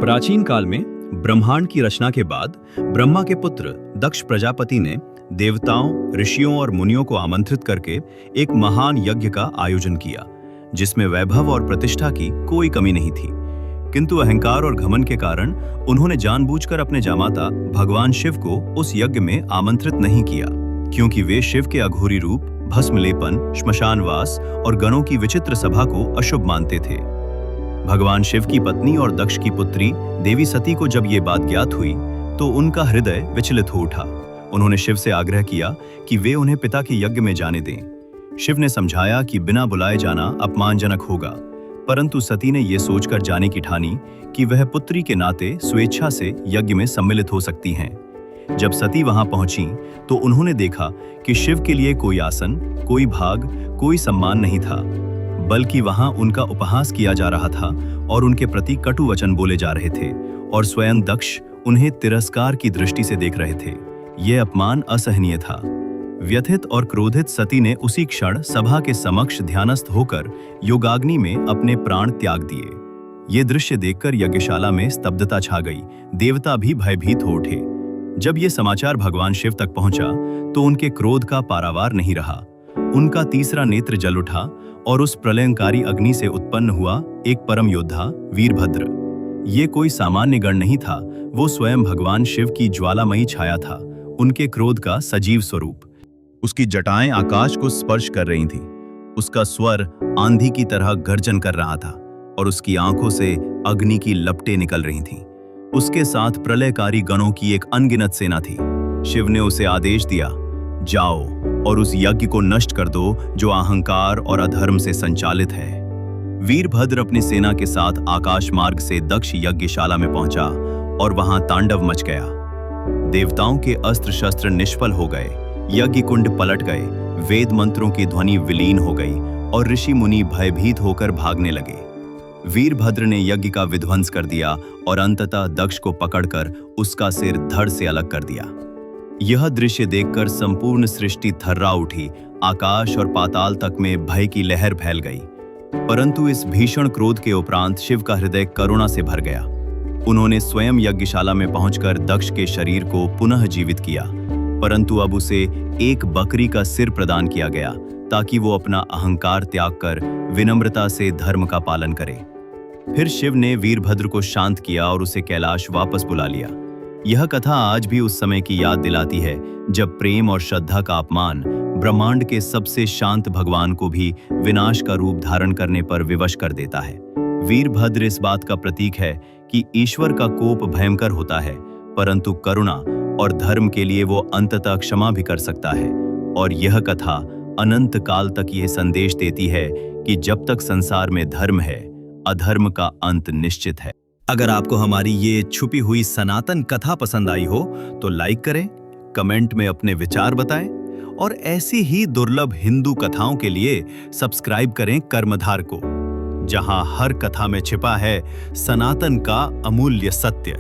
प्राचीन काल में ब्रह्मांड की रचना के बाद ब्रह्मा के पुत्र दक्ष प्रजापति ने देवताओं, ऋषियों और मुनियों को आमंत्रित करके एक महान यज्ञ का आयोजन किया, जिसमें वैभव और प्रतिष्ठा की कोई कमी नहीं थी। किंतु अहंकार और घमंड के कारण उन्होंने जानबूझकर अपने जामाता भगवान शिव को उस यज्ञ में आमंत्रित नहीं किया, क्योंकि वे शिव के अघोरी रूप, भस्मलेपन, श्मशानवास और गणों की विचित्र सभा को अशुभ मानते थे। भगवान शिव की पत्नी और दक्ष की पुत्री देवी सती को जब ये बात ज्ञात हुई तो उनका हृदय विचलित हो उठा। उन्होंने शिव से आग्रह किया कि वे उन्हें पिता के यज्ञ में जाने दें। शिव ने समझाया कि बिना बुलाए जाना अपमानजनक होगा, परंतु सती ने यह सोचकर जाने की ठानी कि वह पुत्री के नाते स्वेच्छा से यज्ञ में सम्मिलित हो सकती हैं। जब सती वहां पहुंची तो उन्होंने देखा कि शिव के लिए कोई आसन, कोई भाग, कोई सम्मान नहीं था, बल्कि वहां उनका उपहास किया जा रहा था और उनके प्रति कटु वचन बोले जा रहे थे और स्वयं दक्ष उन्हें तिरस्कार की दृष्टि से देख रहे थे। यह अपमान असहनीय था। व्यथित और क्रोधित सती ने उसी क्षण सभा के समक्ष ध्यानस्थ होकर योगाग्नि में अपने प्राण त्याग दिए। ये दृश्य देखकर यज्ञशाला में स्तब्धता छा गई। देवता भी भयभीत हो उठे। जब ये समाचार भगवान शिव तक पहुंचा तो उनके क्रोध का पारावार नहीं रहा। उनका तीसरा नेत्र जल उठा और उस प्रलयंकारी अग्नि से उत्पन्न हुआ एक परम योद्धा वीरभद्र। ये कोई सामान्य गण नहीं था, वो स्वयं भगवान शिव की ज्वालामयी छाया था, उनके क्रोध का सजीव स्वरूप। उसकी जटाएं आकाश को स्पर्श कर रही थीं। उसका स्वर आंधी की तरह गर्जन कर रहा था और उसकी आंखों से अग्नि की लपटें निकल रही थीं। उसके साथ प्रलयकारी गणों की एक अनगिनत सेना थी। शिव ने उसे आदेश दिया, जाओ और उस यज्ञ को नष्ट कर दो जो अहंकार और अधर्म से संचालित है। वीरभद्र अपनी सेना के साथ आकाश मार्ग से दक्ष यज्ञशाला में पहुंचा और वहां तांडव मच गया। देवताओं के अस्त्र शस्त्र निष्फल हो गए, यज्ञ कुंड पलट गए, वेद मंत्रों की ध्वनि विलीन हो गई और ऋषि मुनि भयभीत होकर भागने लगे। वीरभद्र ने यज्ञ का विध्वंस कर दिया और अंततः दक्ष को पकड़कर उसका सिर धड़ से अलग कर दिया। यह दृश्य देखकर संपूर्ण सृष्टि थर्रा उठी। आकाश और पाताल तक में भय की लहर फैल गई। परंतु इस भीषण क्रोध के उपरांत शिव का हृदय करुणा से भर गया। उन्होंने स्वयं यज्ञशाला में पहुंचकर दक्ष के शरीर को पुनः जीवित किया, परंतु अब उसे एक बकरी का सिर प्रदान किया गया ताकि वो अपना अहंकार त्याग कर विनम्रता से धर्म का पालन करे। फिर शिव ने वीरभद्र को शांत किया और उसे कैलाश वापस बुला लिया। यह कथा आज भी उस समय की याद दिलाती है जब प्रेम और श्रद्धा का अपमान ब्रह्मांड के सबसे शांत भगवान को भी विनाश का रूप धारण करने पर विवश कर देता है। वीरभद्र इस बात का प्रतीक है कि ईश्वर का कोप भयंकर होता है, परंतु करुणा और धर्म के लिए वो अंततः क्षमा भी कर सकता है। और यह कथा अनंत काल तक यह संदेश देती है कि जब तक संसार में धर्म है, अधर्म का अंत निश्चित है। अगर आपको हमारी ये छुपी हुई सनातन कथा पसंद आई हो तो लाइक करें, कमेंट में अपने विचार बताएं और ऐसी ही दुर्लभ हिंदू कथाओं के लिए सब्सक्राइब करें कर्मधार को, जहां हर कथा में छिपा है सनातन का अमूल्य सत्य।